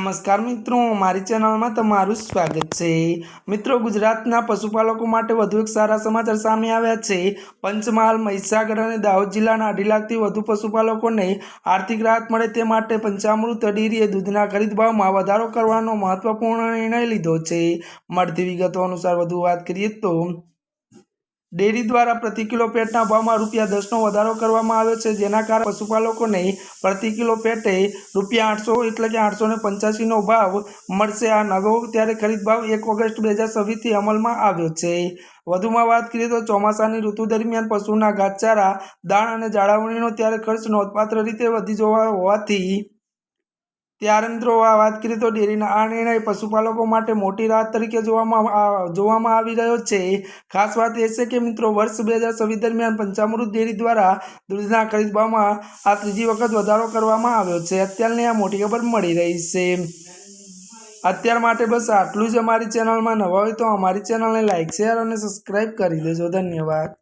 नमस्कार मित्रों, हमारी चैनल में तमारू स्वागत है। मित्रों, गुजरातना पशुपालकों माटे वधु एक सारा समाचार सामे आव्या छे। पंचमहाल, महीसागर और दाहोद जिल्लाना 2.5 लाखथी वधु पशुपालकोने आर्थिक राहत मळे ते माटे पंचामृत डेरीए दूधना खरीद भावमां वधारो करवानो महत्वपूर्ण निर्णय लीधो छे। मळती विगतो अनुसार वधु वात करीए तो डेरी द्वारा प्रति किलो पेटना भाव में ₹10 नो वधारो करवामां आव्यो छे, जेना कारणे पशुपालकोने प्रति किलो पेटे ₹800 એટલે કે 885 નો भाव मळशे। आ नवो त्यारे खरीद भाव 1 ऑगस्ट 2026 थी अमलमां आव्यो छे। વધુમાં વાત કરીએ તો ચોમાસાની ઋતુ દરમિયાન પશુના ઘાસચારા, દાણ અને જાળવણીનો ત્યારે ખર્ચ નોંધપાત્ર રીતે વધી જવા હોવાથી ત્યારે મિત્રો આ વાત કરીએ તો ડેરીના આ નિર્ણય પશુપાલકો માટે મોટી રાહત તરીકે જોવામાં આવી રહ્યો છે। ખાસ વાત એ છે કે મિત્રો વર્ષ 2026 દરમિયાન પંચામૃત ડેરી દ્વારા દૂધના ખરીદ ભાવમાં આ ત્રીજી વખત વધારો કરવામાં આવ્યો છે। અત્યારની આ મોટી ખબર મળી રહી છે। અત્યાર માટે બસ આટલું જ। અમારી ચેનલમાં નવા હોય તો અમારી ચેનલને લાઇક, શેર અને સબસ્ક્રાઇબ કરી દેજો। ધન્યવાદ।